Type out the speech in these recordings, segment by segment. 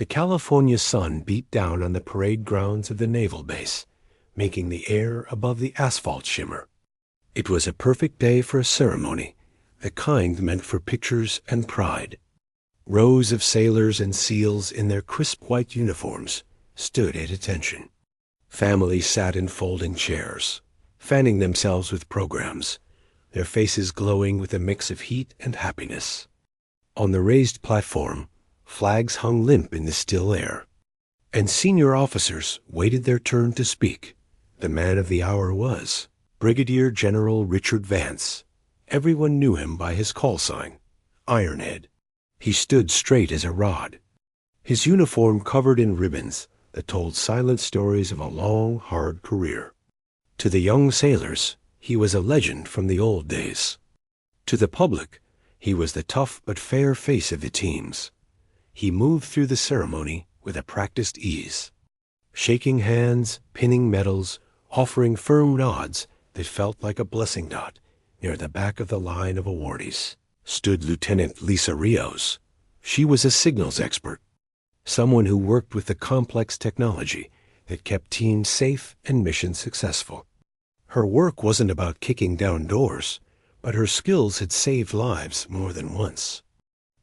The California sun beat down on the parade grounds of the naval base, making the air above the asphalt shimmer. It was a perfect day for a ceremony, the kind meant for pictures and pride. Rows of sailors and SEALs in their crisp white uniforms stood at attention. Families sat in folding chairs, fanning themselves with programs, their faces glowing with a mix of heat and happiness. On the raised platform, flags hung limp in the still air, and senior officers waited their turn to speak. The man of the hour was Brigadier General Richard Vance. Everyone knew him by his call sign, Ironhead. He stood straight as a rod, his uniform covered in ribbons that told silent stories of a long, hard career. To the young sailors, he was a legend from the old days. To the public, he was the tough but fair face of the teams. He moved through the ceremony with a practiced ease, shaking hands, pinning medals, offering firm nods that felt like a blessing dot. Near the back of the line of awardees stood Lieutenant Lisa Rios. She was a signals expert, someone who worked with the complex technology that kept teams safe and missions successful. Her work wasn't about kicking down doors, but her skills had saved lives more than once.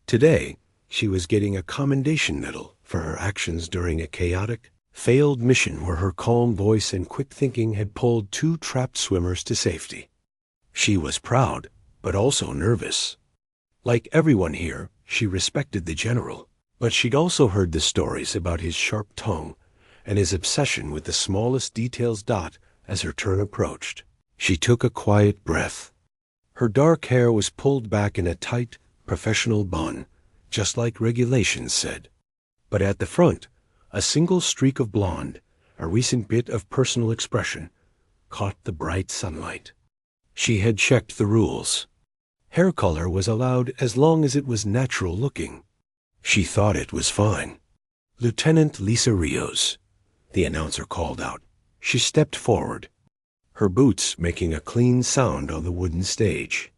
Today, she was getting a commendation medal for her actions during a chaotic, failed mission where her calm voice and quick thinking had pulled 2 trapped swimmers to safety. She was proud, but also nervous. Like everyone here, she respected the general, but she'd also heard the stories about his sharp tongue and his obsession with the smallest details. As her turn approached, she took a quiet breath. Her dark hair was pulled back in a tight, professional bun, just like regulations said. But at the front, a single streak of blonde, a recent bit of personal expression, caught the bright sunlight. She had checked the rules. Hair color was allowed as long as it was natural looking. She thought it was fine. Lieutenant Lisa Rios, the announcer called out. She stepped forward, her boots making a clean sound on the wooden stage.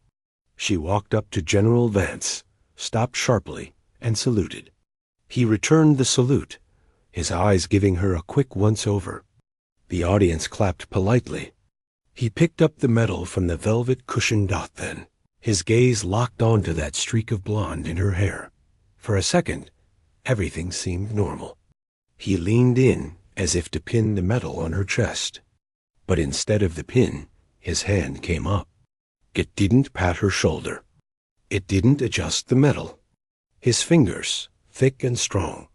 She walked up to General Vance, stopped sharply, and saluted. He returned the salute, his eyes giving her a quick once-over. The audience clapped politely. He picked up the medal from the velvet cushioned dot then, his gaze locked onto that streak of blonde in her hair. For a second, everything seemed normal. He leaned in as if to pin the medal on her chest. But instead of the pin, his hand came up. It didn't pat her shoulder. It didn't adjust the medal. His fingers, thick and strong,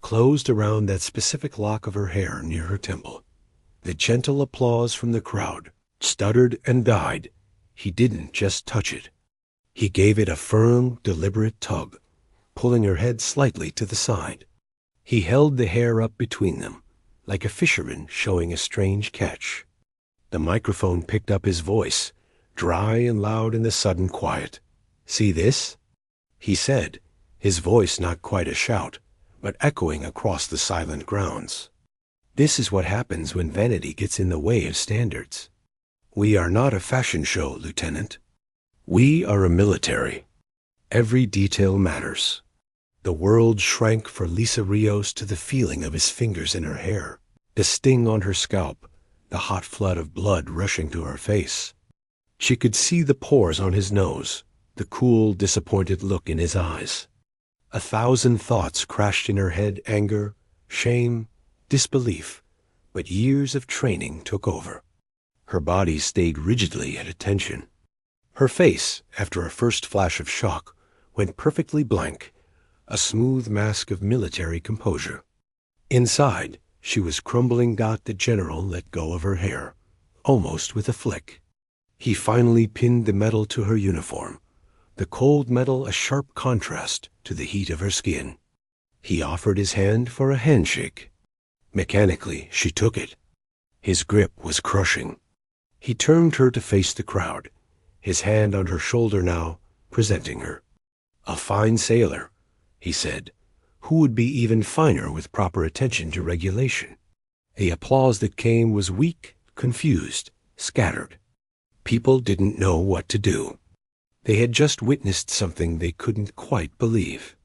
closed around that specific lock of her hair near her temple. The gentle applause from the crowd stuttered and died. He didn't just touch it. He gave it a firm, deliberate tug, pulling her head slightly to the side. He held the hair up between them, like a fisherman showing a strange catch. The microphone picked up his voice, dry and loud in the sudden quiet. "See this?" he said, his voice not quite a shout, but echoing across the silent grounds. "This is what happens when vanity gets in the way of standards. We are not a fashion show, Lieutenant. We are a military. Every detail matters." The world shrank for Lisa Rios to the feeling of his fingers in her hair, the sting on her scalp, the hot flood of blood rushing to her face. She could see the pores on his nose, the cool, disappointed look in his eyes. 1,000 thoughts crashed in her head: anger, shame, disbelief, but years of training took over. Her body stayed rigidly at attention. Her face, after a first flash of shock, went perfectly blank, a smooth mask of military composure. Inside, she was crumbling. The general let go of her hair, almost with a flick. He finally pinned the medal to her uniform, the cold metal a sharp contrast to the heat of her skin. He offered his hand for a handshake. Mechanically, she took it. His grip was crushing. He turned her to face the crowd, his hand on her shoulder now, presenting her. "A fine sailor," he said, "who would be even finer with proper attention to regulation." The applause that came was weak, confused, scattered. People didn't know what to do. They had just witnessed something they couldn't quite believe.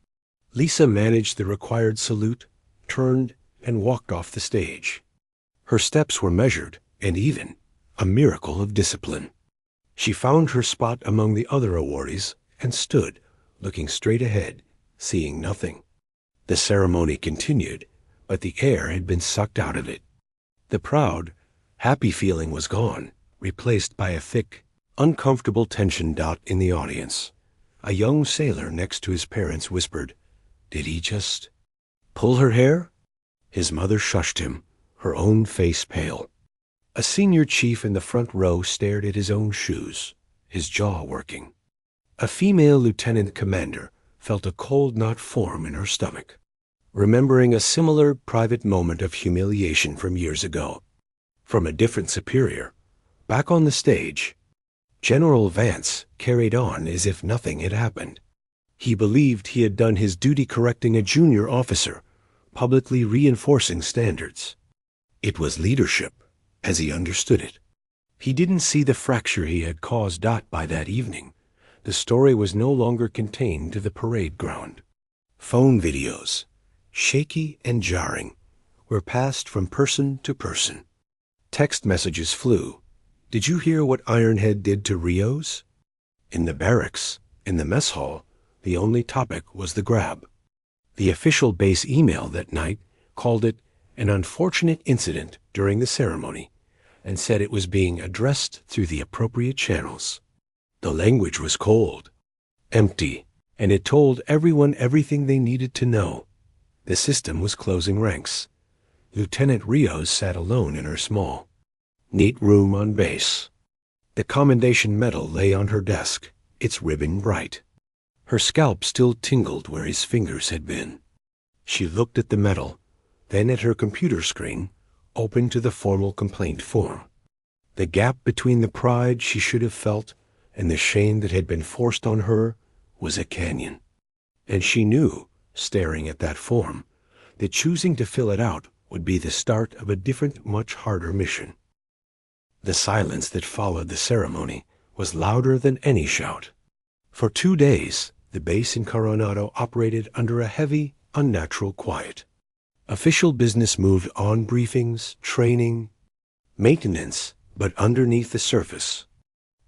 Lisa managed the required salute, turned, and walked off the stage. Her steps were measured and even, a miracle of discipline. She found her spot among the other awardees and stood, looking straight ahead, seeing nothing. The ceremony continued, but the air had been sucked out of it. The proud, happy feeling was gone, replaced by a thick, uncomfortable tension dot in the audience. A young sailor next to his parents whispered, "Did he just pull her hair?" His mother shushed him, her own face pale. A senior chief in the front row stared at his own shoes, his jaw working. A female lieutenant commander felt a cold knot form in her stomach, remembering a similar private moment of humiliation from years ago. From a different superior, back on the stage, General Vance carried on as if nothing had happened. He believed he had done his duty correcting a junior officer, publicly reinforcing standards. It was leadership, as he understood it. He didn't see the fracture he had caused Dot by that evening. The story was no longer contained to the parade ground. Phone videos, shaky and jarring, were passed from person to person. Text messages flew. "Did you hear what Ironhead did to Rios?" In the barracks, in the mess hall, the only topic was the grab. The official base email that night called it an unfortunate incident during the ceremony and said it was being addressed through the appropriate channels. The language was cold, empty, and it told everyone everything they needed to know. The system was closing ranks. Lieutenant Rios sat alone in her small, neat room on base. The commendation medal lay on her desk, its ribbon bright. Her scalp still tingled where his fingers had been. She looked at the medal, then at her computer screen, open to the formal complaint form. The gap between the pride she should have felt and the shame that had been forced on her was a canyon. And she knew, staring at that form, that choosing to fill it out would be the start of a different, much harder mission. The silence that followed the ceremony was louder than any shout. For 2 days, the base in Coronado operated under a heavy, unnatural quiet. Official business moved on, briefings, training, maintenance, but underneath the surface,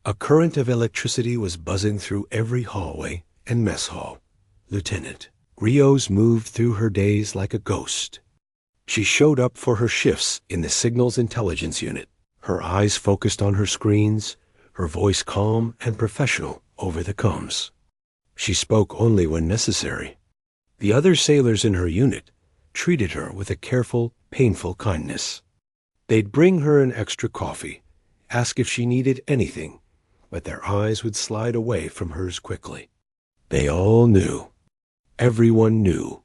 a current of electricity was buzzing through every hallway and mess hall. Lieutenant Rios moved through her days like a ghost. She showed up for her shifts in the Signals Intelligence Unit, her eyes focused on her screens, her voice calm and professional over the comms. She spoke only when necessary. The other sailors in her unit treated her with a careful, painful kindness. They'd bring her an extra coffee, ask if she needed anything, but their eyes would slide away from hers quickly. They all knew. Everyone knew.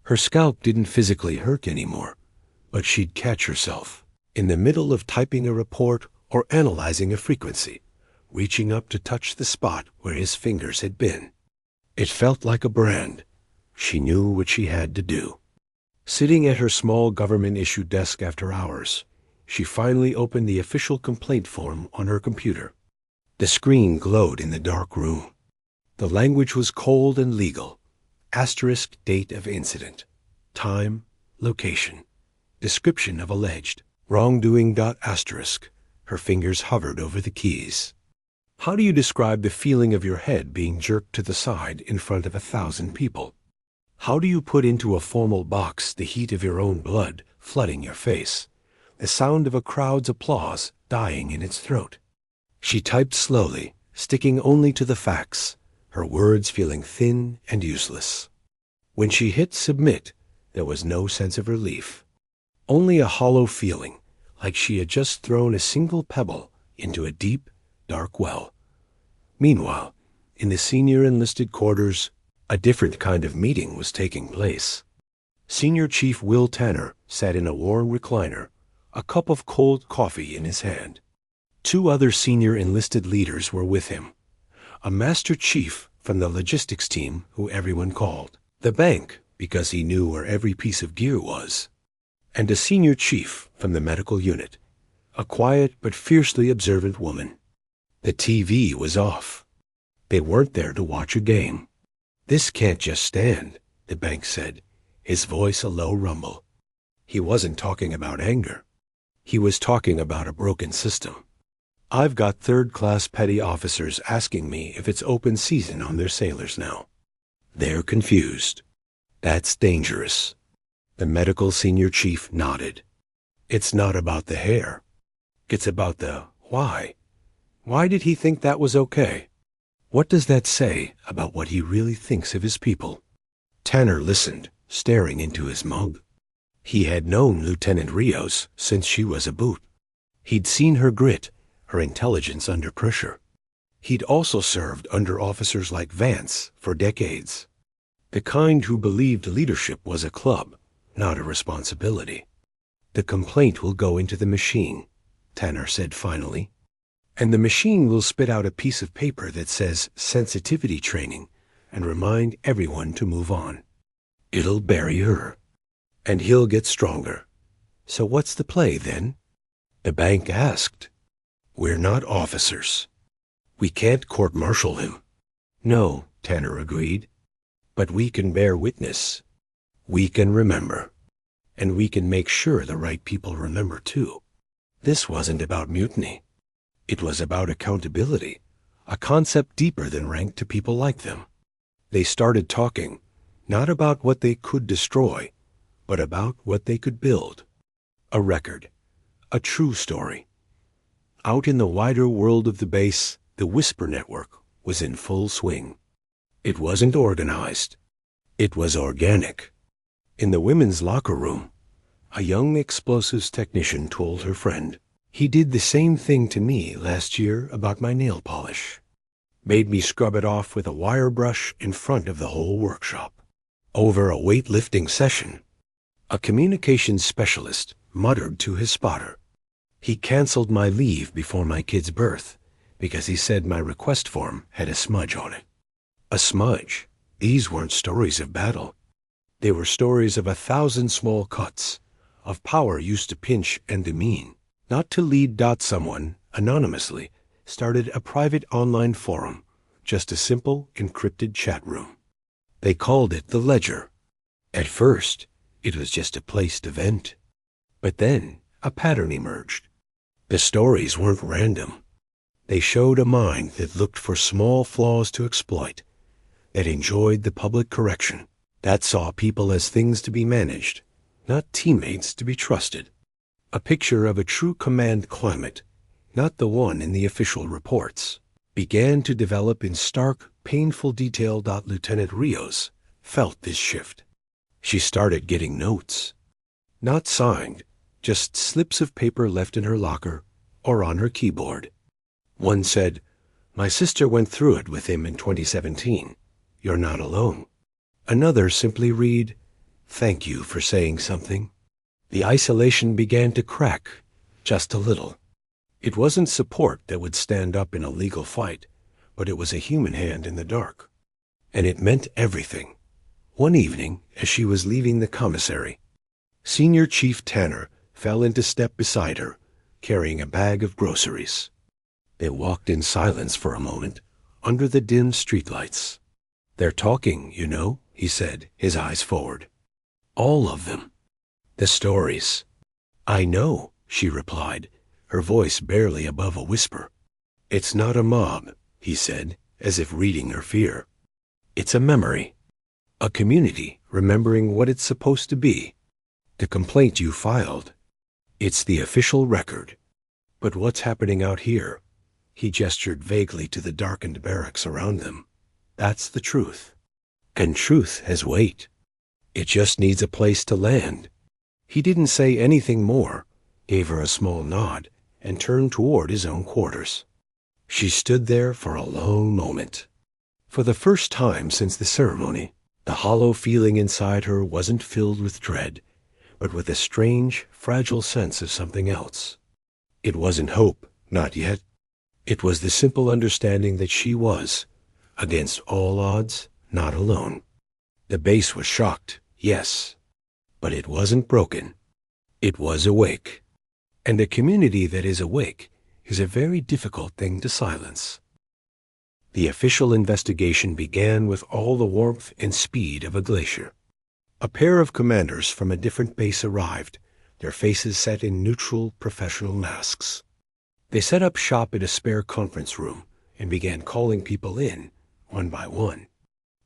Her scalp didn't physically hurt anymore, but she'd catch herself in the middle of typing a report or analyzing a frequency, reaching up to touch the spot where his fingers had been. It felt like a brand. She knew what she had to do. Sitting at her small government-issued desk after hours, she finally opened the official complaint form on her computer. The screen glowed in the dark room. The language was cold and legal. Asterisk date of incident, time, location, description of alleged wrongdoing. Asterisk. Her fingers hovered over the keys. How do you describe the feeling of your head being jerked to the side in front of 1,000 people? How do you put into a formal box the heat of your own blood flooding your face, the sound of a crowd's applause dying in its throat? She typed slowly, sticking only to the facts, her words feeling thin and useless. When she hit submit, there was no sense of relief, only a hollow feeling, like she had just thrown a single pebble into a deep, dark well. Meanwhile, in the senior enlisted quarters, a different kind of meeting was taking place. Senior Chief Will Tanner sat in a worn recliner, a cup of cold coffee in his hand. 2 other senior enlisted leaders were with him. A master chief from the logistics team who everyone called the bank because he knew where every piece of gear was, and a senior chief from the medical unit, a quiet but fiercely observant woman. The TV was off. They weren't there to watch a game. This can't just stand, the bank said, his voice a low rumble. He wasn't talking about anger. He was talking about a broken system. I've got third-class petty officers asking me if it's open season on their sailors now. They're confused. That's dangerous. The medical senior chief nodded. It's not about the hair. It's about the why. Why did he think that was okay? What does that say about what he really thinks of his people? Tanner listened, staring into his mug. He had known Lieutenant Rios since she was a boot. He'd seen her grit, her intelligence under pressure. He'd also served under officers like Vance for decades. The kind who believed leadership was a club, not a responsibility. The complaint will go into the machine, Tanner said finally. And the machine will spit out a piece of paper that says sensitivity training and remind everyone to move on. It'll bury her. And he'll get stronger. So what's the play then? The bank asked. We're not officers. We can't court-martial him. No, Tanner agreed. But we can bear witness. We can remember. And we can make sure the right people remember too. This wasn't about mutiny. It was about accountability, a concept deeper than rank to people like them. They started talking, not about what they could destroy, but about what they could build. A record, a true story. Out in the wider world of the base, the Whisper Network was in full swing. It wasn't organized. It was organic. In the women's locker room, a young explosives technician told her friend, "He did the same thing to me last year about my nail polish. Made me scrub it off with a wire brush in front of the whole workshop." Over a weightlifting session, a communications specialist muttered to his spotter, "He canceled my leave before my kid's birth because he said my request form had a smudge on it." A smudge. These weren't stories of battle. They were stories of 1,000 small cuts, of power used to pinch and demean. Not to lead. Someone, anonymously, started a private online forum, just a simple encrypted chat room. They called it the Ledger. At first, it was just a place to vent. But then, a pattern emerged. The stories weren't random. They showed a mind that looked for small flaws to exploit, that enjoyed the public correction, that saw people as things to be managed, not teammates to be trusted. A picture of a true command climate, not the one in the official reports, began to develop in stark, painful detail. Lieutenant Rios felt this shift. She started getting notes. Not signed, just slips of paper left in her locker or on her keyboard. One said, "My sister went through it with him in 2017. You're not alone." Another simply read, "Thank you for saying something." The isolation began to crack, just a little. It wasn't support that would stand up in a legal fight, but it was a human hand in the dark. And it meant everything. One evening, as she was leaving the commissary, Senior Chief Tanner fell into step beside her, carrying a bag of groceries. They walked in silence for a moment, under the dim streetlights. "They're talking, you know," he said, his eyes forward. "All of them. The stories." "I know," she replied, her voice barely above a whisper. "It's not a mob," he said, as if reading her fear. "It's a memory. A community remembering what it's supposed to be. The complaint you filed. It's the official record. But what's happening out here?" He gestured vaguely to the darkened barracks around them. "That's the truth. And truth has weight. It just needs a place to land." He didn't say anything more, gave her a small nod, and turned toward his own quarters. She stood there for a long moment. For the first time since the ceremony, the hollow feeling inside her wasn't filled with dread, but with a strange, fragile sense of something else. It wasn't hope, not yet. It was the simple understanding that she was, against all odds, not alone. The base was shocked, yes, but it wasn't broken. It was awake. And a community that is awake is a very difficult thing to silence. The official investigation began with all the warmth and speed of a glacier. A pair of commanders from a different base arrived, their faces set in neutral professional masks. They set up shop in a spare conference room and began calling people in, one by one.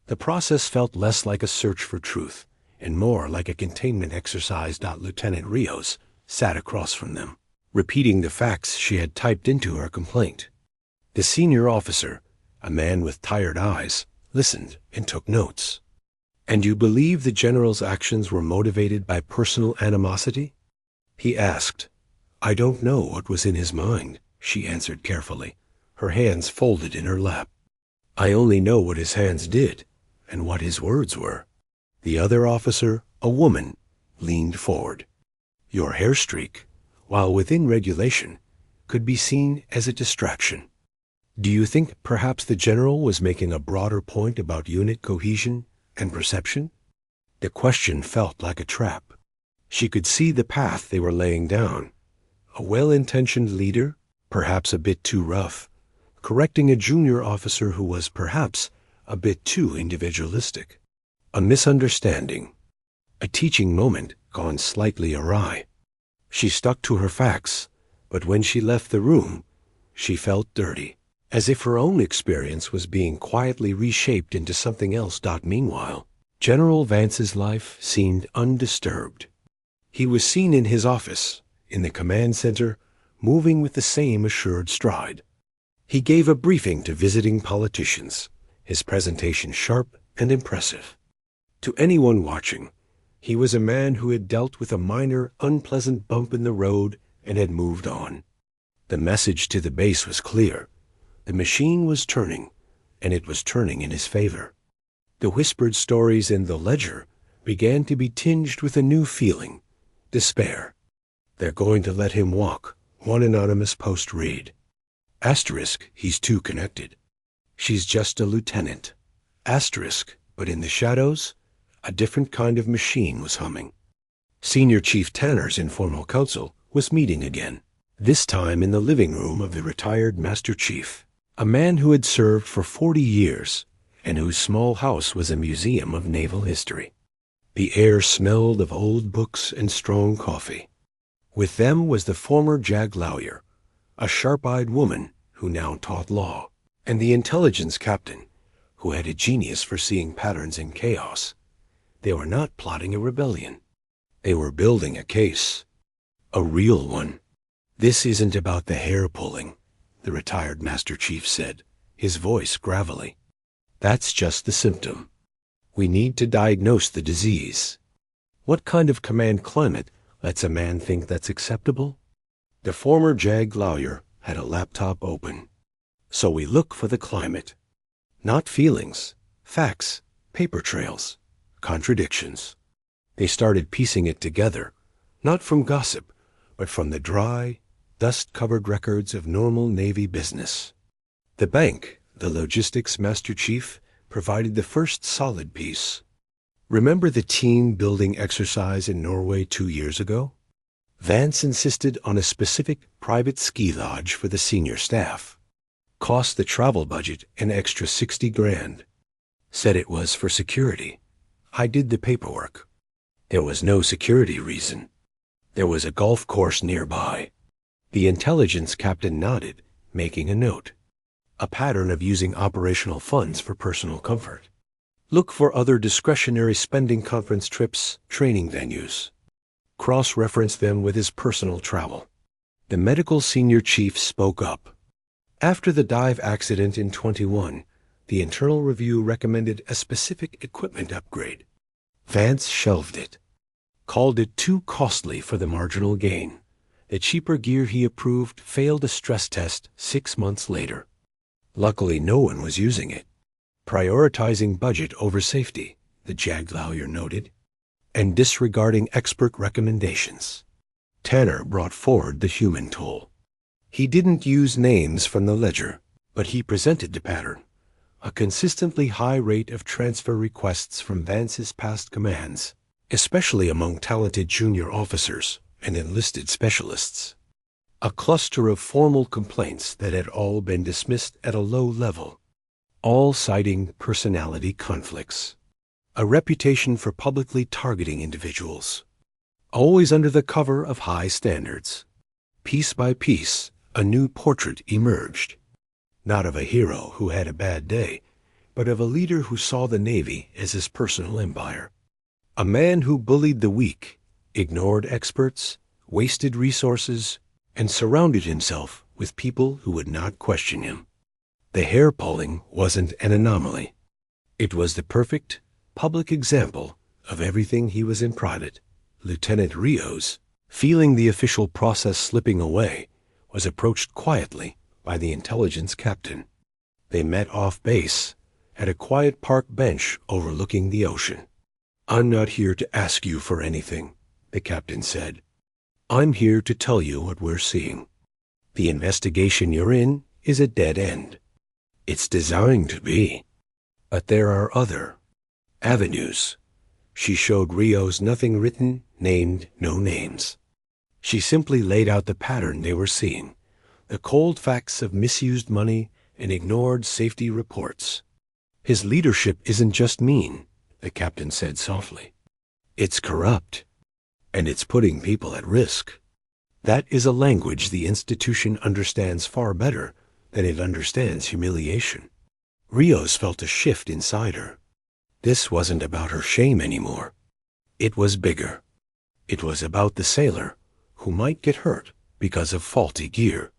The process felt less like a search for truth and more like a containment exercise. Lieutenant Rios sat across from them, repeating the facts she had typed into her complaint. The senior officer, a man with tired eyes, listened and took notes. "And you believe the general's actions were motivated by personal animosity?" he asked. "I don't know what was in his mind," she answered carefully, her hands folded in her lap. "I only know what his hands did and what his words were." The other officer, a woman, leaned forward. "Your hair streak, while within regulation, could be seen as a distraction. Do you think perhaps the general was making a broader point about unit cohesion and perception?" The question felt like a trap. She could see the path they were laying down. A well-intentioned leader, perhaps a bit too rough, correcting a junior officer who was perhaps a bit too individualistic. A misunderstanding. A teaching moment gone slightly awry. She stuck to her facts, but when she left the room, she felt dirty, as if her own experience was being quietly reshaped into something else. Meanwhile, General Vance's life seemed undisturbed. He was seen in his office, in the command center, moving with the same assured stride. He gave a briefing to visiting politicians, his presentation sharp and impressive. To anyone watching, he was a man who had dealt with a minor, unpleasant bump in the road and had moved on. The message to the base was clear. The machine was turning, and it was turning in his favor. The whispered stories in the ledger began to be tinged with a new feeling, despair. "They're going to let him walk," one anonymous post read. Asterisk, "He's too connected." "She's just a lieutenant." Asterisk, but in the shadows, a different kind of machine was humming. Senior Chief Tanner's informal council was meeting again, this time in the living room of the retired Master Chief, a man who had served for 40 years and whose small house was a museum of naval history. The air smelled of old books and strong coffee. With them was the former JAG lawyer, a sharp-eyed woman who now taught law, and the intelligence captain, who had a genius for seeing patterns in chaos. They were not plotting a rebellion. They were building a case. A real one. "This isn't about the hair pulling," the retired Master Chief said, his voice gravelly. "That's just the symptom. We need to diagnose the disease. What kind of command climate lets a man think that's acceptable?" The former JAG lawyer had a laptop open. "So we look for the climate. Not feelings, facts, paper trails, contradictions." They started piecing it together, not from gossip, but from the dry, dust-covered records of normal Navy business. The bank, the logistics Master Chief, provided the first solid piece. Remember the team-building exercise in Norway 2 years ago? Vance insisted on a specific private ski lodge for the senior staff. Cost the travel budget an extra 60 grand. Said it was for security. I did the paperwork. There was no security reason. There was a golf course nearby. The intelligence captain nodded, making a note. A pattern of using operational funds for personal comfort. Look for other discretionary spending, conference trips, training venues. Cross-reference them with his personal travel. The medical senior chief spoke up. After the dive accident in 21, the internal review recommended a specific equipment upgrade. Vance shelved it. Called it too costly for the marginal gain. The cheaper gear he approved failed a stress test 6 months later. Luckily, no one was using it. Prioritizing budget over safety, the JAG lawyer noted, and disregarding expert recommendations. Tanner brought forward the human tool. He didn't use names from the ledger, but he presented the pattern. A consistently high rate of transfer requests from Vance's past commands, especially among talented junior officers and enlisted specialists. A cluster of formal complaints that had all been dismissed at a low level. all citing personality conflicts. A reputation for publicly targeting individuals, always under the cover of high standards. Piece by piece, a new portrait emerged, not of a hero who had a bad day, but of a leader who saw the Navy as his personal empire. A man who bullied the weak, ignored experts, wasted resources, and surrounded himself with people who would not question him. The hair-pulling wasn't an anomaly. It was the perfect, public example of everything he was in private. Lieutenant Rios, feeling the official process slipping away, was approached quietly by the intelligence captain. They met off base at a quiet park bench overlooking the ocean. "I'm not here to ask you for anything," the captain said. "I'm here to tell you what we're seeing. The investigation you're in is a dead end. It's designed to be. But there are other avenues." She showed Rios nothing written, named no names. She simply laid out the pattern they were seeing, the cold facts of misused money and ignored safety reports. "His leadership isn't just mean," the captain said softly. "It's corrupt, and it's putting people at risk. That is a language the institution understands far better than it understands humiliation." Rios felt a shift inside her. This wasn't about her shame anymore. It was bigger. It was about the sailor who might get hurt because of faulty gear.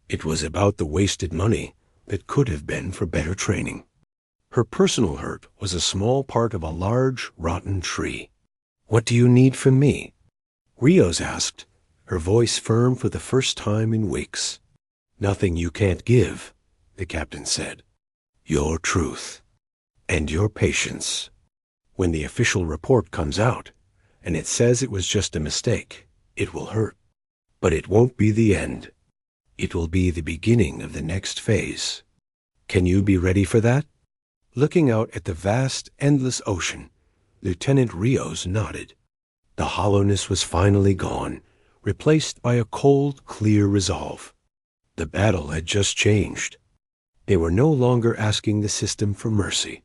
It was about the wasted money that could have been for better training. Her personal hurt was a small part of a large, rotten tree. "What do you need from me?" Rios asked, her voice firm for the first time in weeks. "Nothing you can't give," the captain said. "Your truth. And your patience. When the official report comes out, and it says it was just a mistake, it will hurt. But it won't be the end. It will be the beginning of the next phase. Can you be ready for that?" Looking out at the vast, endless ocean, Lieutenant Rios nodded. The hollowness was finally gone, replaced by a cold, clear resolve. The battle had just changed. They were no longer asking the system for mercy.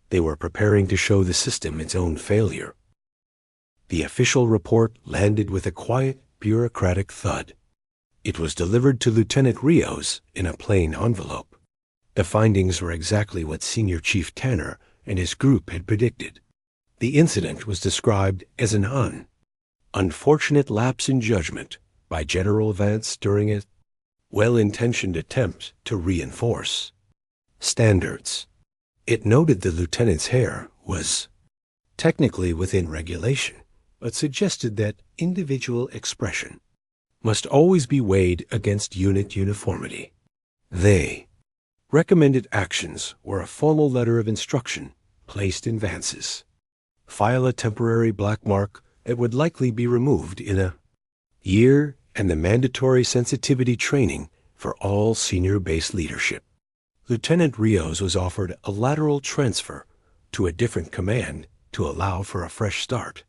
They were preparing to show the system its own failure. The official report landed with a quiet, bureaucratic thud. It was delivered to Lieutenant Rios in a plain envelope. The findings were exactly what Senior Chief Tanner and his group had predicted. The incident was described as an unfortunate lapse in judgment by General Vance during a well-intentioned attempt to reinforce standards. It noted the lieutenant's hair was technically within regulation, but suggested that individual expression must always be weighed against unit uniformity. They recommended actions were a formal letter of instruction placed in Vance's. File a temporary black mark that would likely be removed in a year, and the mandatory sensitivity training for all senior base leadership. Lieutenant Rios was offered a lateral transfer to a different command to allow for a fresh start.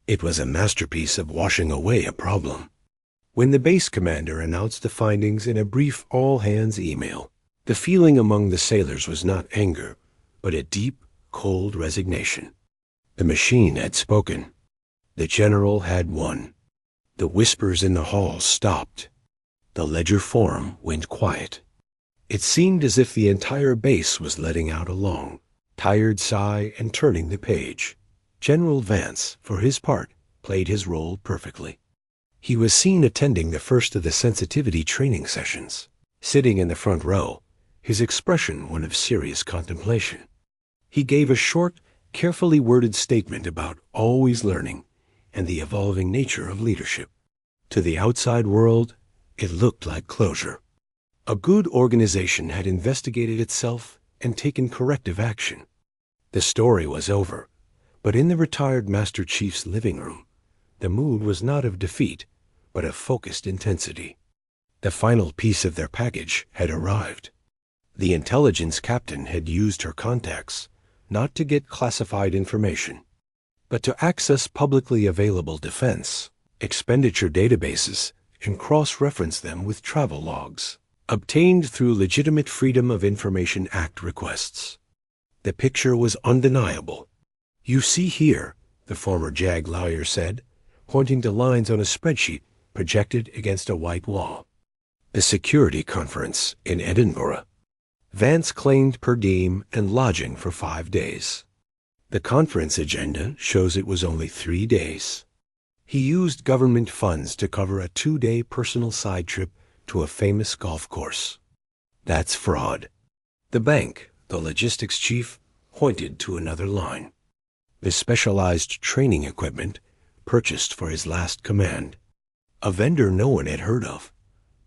It was a masterpiece of washing away a problem. When the base commander announced the findings in a brief all-hands email, the feeling among the sailors was not anger, but a deep, cold resignation. The machine had spoken. The general had won. The whispers in the hall stopped. The ledger forum went quiet. It seemed as if the entire base was letting out a long, tired sigh and turning the page. General Vance, for his part, played his role perfectly. He was seen attending the first of the sensitivity training sessions, sitting in the front row, his expression one of serious contemplation. He gave a short, carefully worded statement about always learning and the evolving nature of leadership. To the outside world, it looked like closure. A good organization had investigated itself and taken corrective action. The story was over, but in the retired Master Chief's living room, the mood was not of defeat, but of focused intensity. The final piece of their package had arrived. The intelligence captain had used her contacts not to get classified information, but to access publicly available defense expenditure databases and cross-reference them with travel logs. obtained through legitimate Freedom of Information Act requests. The picture was undeniable. "You see here," the former JAG lawyer said, pointing to lines on a spreadsheet projected against a white wall. "The security conference in Edinburgh. Vance claimed per diem and lodging for 5 days. The conference agenda shows it was only 3 days. He used government funds to cover a 2-day personal side trip to a famous golf course. That's fraud." The bank, the logistics chief, pointed to another line. The specialized training equipment purchased for his last command. A vendor no one had heard of.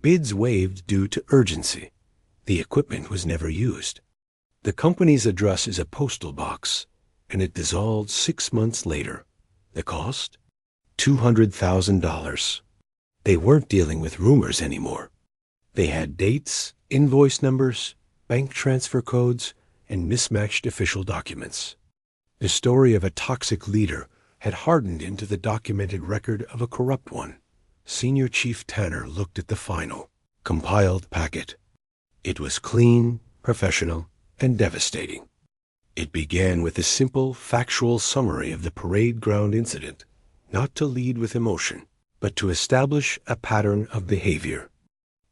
Bids waived due to urgency. The equipment was never used. The company's address is a postal box, and it dissolved 6 months later. The cost? $200,000. They weren't dealing with rumors anymore. They had dates, invoice numbers, bank transfer codes, and mismatched official documents. The story of a toxic leader had hardened into the documented record of a corrupt one. Senior Chief Tanner looked at the final, compiled packet. It was clean, professional, and devastating. It began with a simple, factual summary of the parade ground incident, not to lead with emotion, but to establish a pattern of behavior.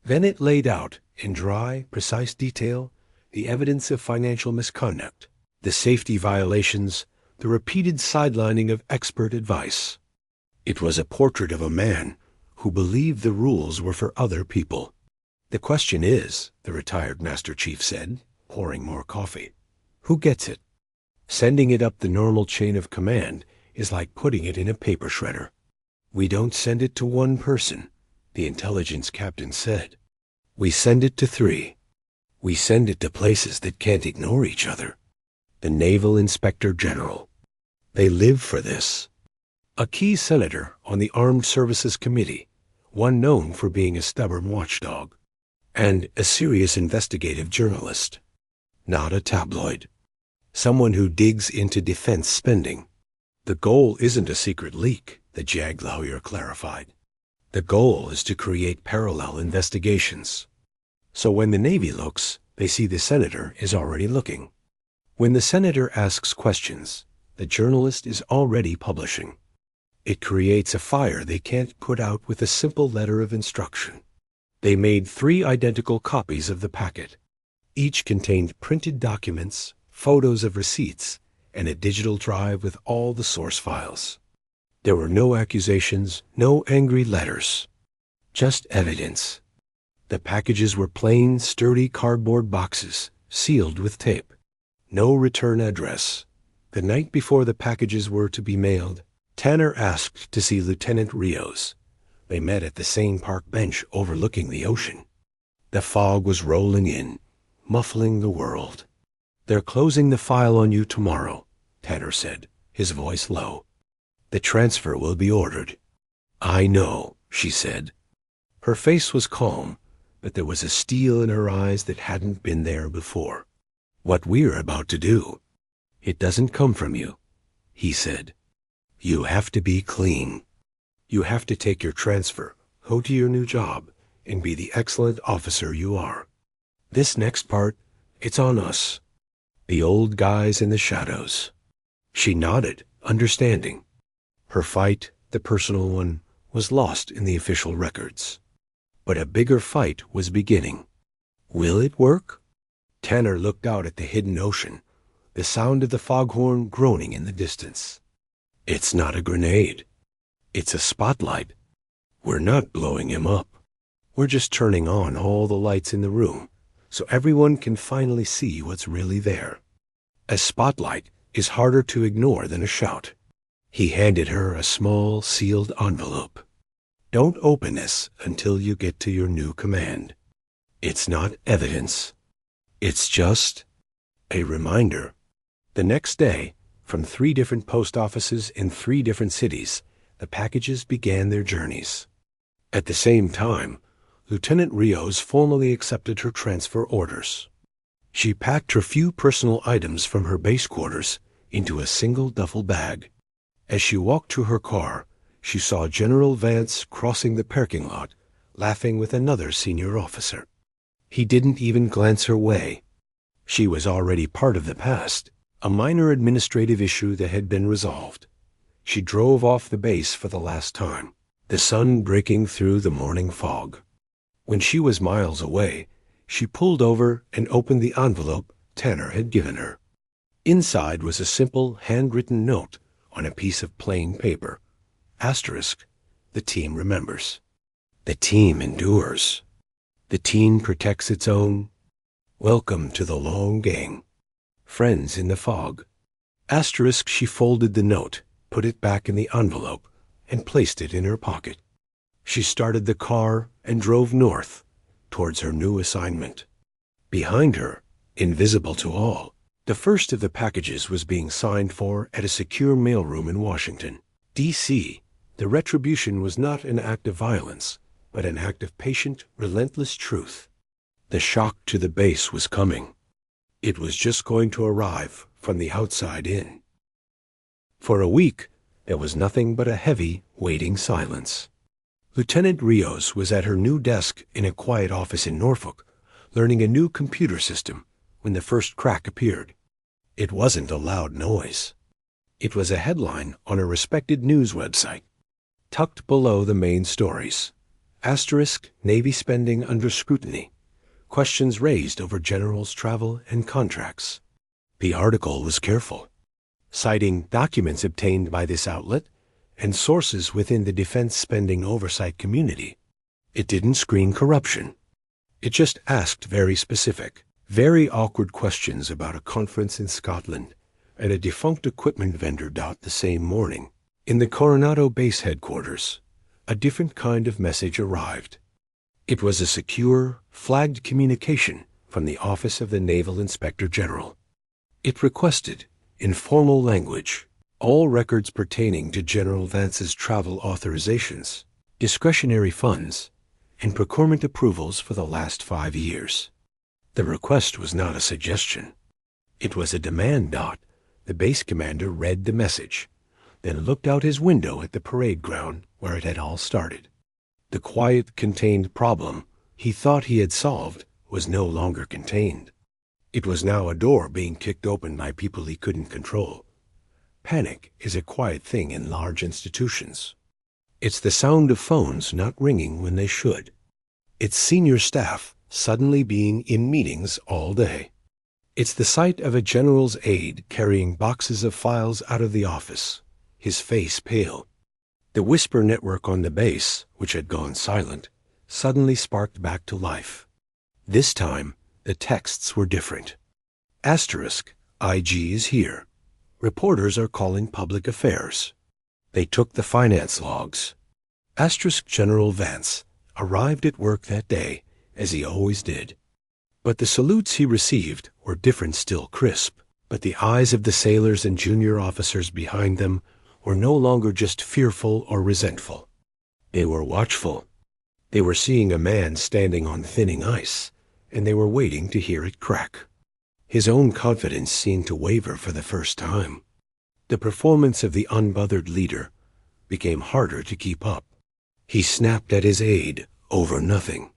Then it laid out, in dry, precise detail, the evidence of financial misconduct, the safety violations, the repeated sidelining of expert advice. It was a portrait of a man who believed the rules were for other people. "The question is," the retired Master Chief said, pouring more coffee, "who gets it? Sending it up the normal chain of command is like putting it in a paper shredder. We don't send it to one person," the intelligence captain said. "We send it to 3. We send it to places that can't ignore each other. The Naval Inspector General. They live for this. A key senator on the Armed Services Committee, one known for being a stubborn watchdog, and a serious investigative journalist. Not a tabloid. Someone who digs into defense spending. The goal isn't a secret leak," the JAG lawyer clarified. "The goal is to create parallel investigations. So when the Navy looks, they see the senator is already looking. When the senator asks questions, the journalist is already publishing. It creates a fire they can't put out with a simple letter of instruction." They made 3 identical copies of the packet. Each contained printed documents, photos of receipts, and a digital drive with all the source files. There were no accusations, no angry letters. Just evidence. The packages were plain, sturdy cardboard boxes, sealed with tape. No return address. The night before the packages were to be mailed, Tanner asked to see Lieutenant Rios. They met at the Seine Park bench overlooking the ocean. The fog was rolling in, muffling the world. "They're closing the file on you tomorrow," Tanner said, his voice low. "The transfer will be ordered." "I know," she said. Her face was calm, but there was a steel in her eyes that hadn't been there before. "What we're about to do, it doesn't come from you," he said. "You have to be clean. You have to take your transfer, go to your new job, and be the excellent officer you are. This next part, it's on us. The old guys in the shadows." She nodded, understanding. Her fight, the personal one, was lost in the official records. But a bigger fight was beginning. Will it work? Tanner looked out at the hidden ocean, the sound of the foghorn groaning in the distance. "It's not a grenade. It's a spotlight. We're not blowing him up. We're just turning on all the lights in the room so everyone can finally see what's really there. A spotlight is harder to ignore than a shout." He handed her a small, sealed envelope. "Don't open this until you get to your new command. It's not evidence. It's just a reminder." The next day, from 3 different post offices in 3 different cities, the packages began their journeys. At the same time, Lieutenant Rios formally accepted her transfer orders. She packed her few personal items from her base quarters into a single duffel bag. As she walked to her car, she saw General Vance crossing the parking lot, laughing with another senior officer. He didn't even glance her way. She was already part of the past, a minor administrative issue that had been resolved. She drove off the base for the last time, the sun breaking through the morning fog. When she was miles away, she pulled over and opened the envelope Tanner had given her. Inside was a simple, handwritten note on a piece of plain paper. Asterisk, the team remembers. The team endures. The team protects its own. Welcome to the long game. Friends in the fog. Asterisk, she folded the note, put it back in the envelope, and placed it in her pocket. She started the car and drove north, towards her new assignment. Behind her, invisible to all, the first of the packages was being signed for at a secure mailroom in Washington, D.C. The retribution was not an act of violence, but an act of patient, relentless truth. The shock to the base was coming. It was just going to arrive from the outside in. For a week, there was nothing but a heavy, waiting silence. Lieutenant Rios was at her new desk in a quiet office in Norfolk, learning a new computer system, when the first crack appeared. It wasn't a loud noise. It was a headline on a respected news website. Tucked below the main stories. Asterisk, Navy spending under scrutiny. Questions raised over generals' travel and contracts. The article was careful, citing documents obtained by this outlet and sources within the defense spending oversight community. It didn't screen corruption. It just asked very specific, very awkward questions about a conference in Scotland and a defunct equipment vendor. The same morning, in the Coronado Base headquarters, a different kind of message arrived. It was a secure, flagged communication from the Office of the Naval Inspector General. It requested, in formal language, all records pertaining to General Vance's travel authorizations, discretionary funds, and procurement approvals for the last 5 years. The request was not a suggestion. It was a demand. The base commander read the message, then looked out his window at the parade ground where it had all started. The quiet, contained problem he thought he had solved was no longer contained. It was now a door being kicked open by people he couldn't control. Panic is a quiet thing in large institutions. It's the sound of phones not ringing when they should. It's senior staff suddenly being in meetings all day. It's the sight of a general's aide carrying boxes of files out of the office, his face pale. The whisper network on the base, which had gone silent, suddenly sparked back to life. This time, the texts were different. Asterisk, IG is here. Reporters are calling public affairs. They took the finance logs. Asterisk, General Vance arrived at work that day, as he always did. But the salutes he received were different, still crisp, but the eyes of the sailors and junior officers behind them were no longer just fearful or resentful. They were watchful. They were seeing a man standing on thinning ice, and they were waiting to hear it crack. His own confidence seemed to waver for the first time. The performance of the unbothered leader became harder to keep up. He snapped at his aide over nothing.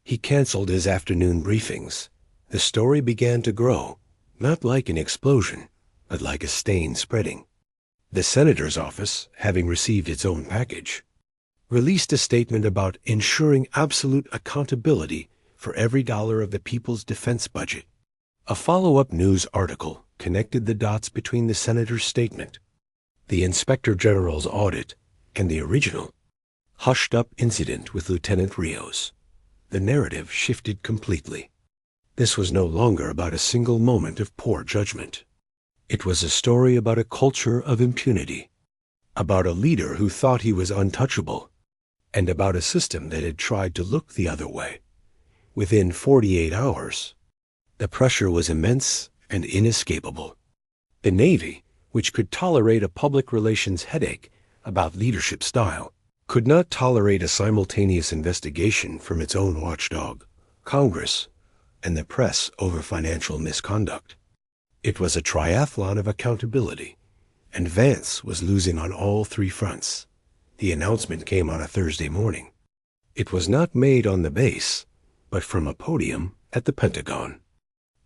He canceled his afternoon briefings. The story began to grow, not like an explosion, but like a stain spreading. The senator's office, having received its own package, released a statement about ensuring absolute accountability for every dollar of the people's defense budget. A follow-up news article connected the dots between the senator's statement, the inspector general's audit, and the original, hushed-up incident with Lieutenant Rios. The narrative shifted completely. This was no longer about a single moment of poor judgment. It was a story about a culture of impunity, about a leader who thought he was untouchable, and about a system that had tried to look the other way. Within 48 hours, the pressure was immense and inescapable. The Navy, which could tolerate a public relations headache about leadership style, could not tolerate a simultaneous investigation from its own watchdog, Congress, and the press over financial misconduct. It was a triathlon of accountability, and Vance was losing on all 3 fronts. The announcement came on a Thursday morning. It was not made on the base. but from a podium at the Pentagon.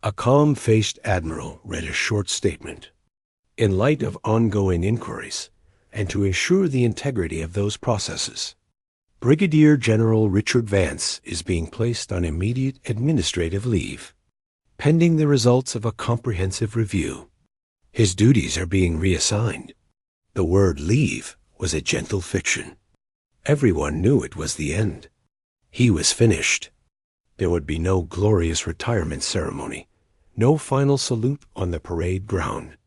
A calm-faced admiral read a short statement. In light of ongoing inquiries, and to ensure the integrity of those processes, Brigadier General Richard Vance is being placed on immediate administrative leave, pending the results of a comprehensive review. His duties are being reassigned. The word leave was a gentle fiction. Everyone knew it was the end. He was finished. There would be no glorious retirement ceremony, no final salute on the parade ground.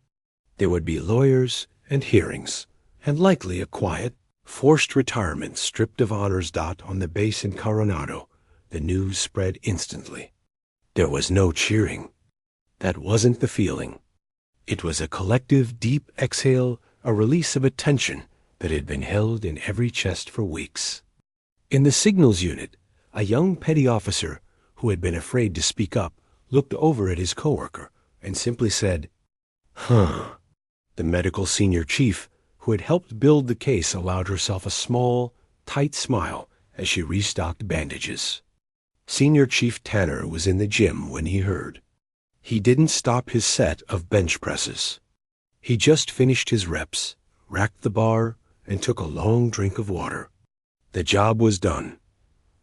There would be lawyers and hearings, and likely a quiet, forced retirement stripped of honors. On the base in Coronado, the news spread instantly. There was no cheering. That wasn't the feeling. It was a collective deep exhale, a release of a tension that had been held in every chest for weeks. In the signals unit, a young petty officer who had been afraid to speak up looked over at his coworker and simply said, "Huh." The medical senior chief, who had helped build the case, allowed herself a small, tight smile as she restocked bandages. Senior Chief Tanner was in the gym when he heard. He didn't stop his set of bench presses. He just finished his reps, racked the bar, and took a long drink of water. The job was done.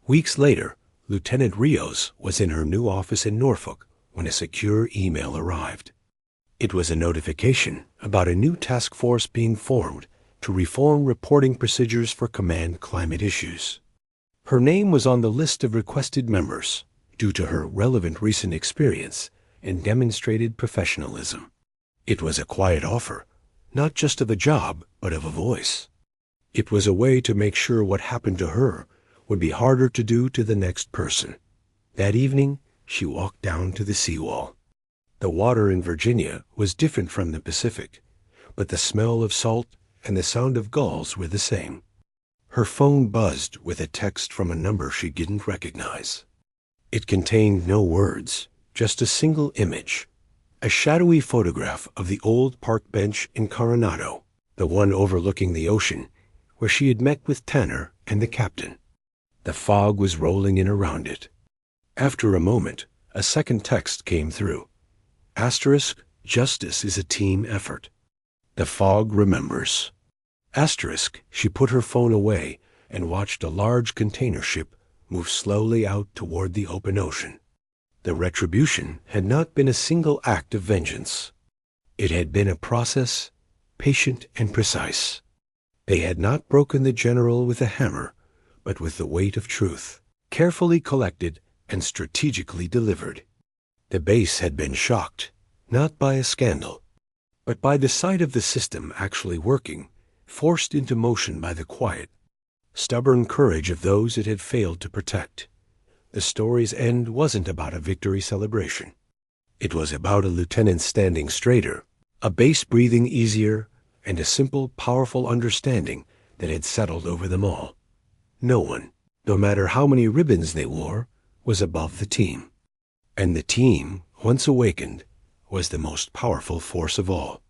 Weeks later, Lieutenant Rios was in her new office in Norfolk when a secure email arrived. It was a notification about a new task force being formed to reform reporting procedures for command climate issues. Her name was on the list of requested members due to her relevant recent experience and demonstrated professionalism. It was a quiet offer, not just of a job, but of a voice. It was a way to make sure what happened to her would be harder to do to the next person. That evening, she walked down to the seawall. The water in Virginia was different from the Pacific, but the smell of salt and the sound of gulls were the same. Her phone buzzed with a text from a number she didn't recognize. It contained no words, just a single image, a shadowy photograph of the old park bench in Coronado, the one overlooking the ocean, where she had met with Tanner and the captain. The fog was rolling in around it. After a moment, a second text came through. Asterisk, justice is a team effort. The fog remembers. Asterisk, she put her phone away and watched a large container ship move slowly out toward the open ocean. The retribution had not been a single act of vengeance. It had been a process, patient and precise. They had not broken the general with a hammer, but with the weight of truth, carefully collected and strategically delivered. The base had been shocked, not by a scandal, but by the sight of the system actually working, forced into motion by the quiet, stubborn courage of those it had failed to protect. The story's end wasn't about a victory celebration. It was about a lieutenant standing straighter, a base breathing easier, and a simple, powerful understanding that had settled over them all. No one, no matter how many ribbons they wore, was above the team. And the team, once awakened, was the most powerful force of all.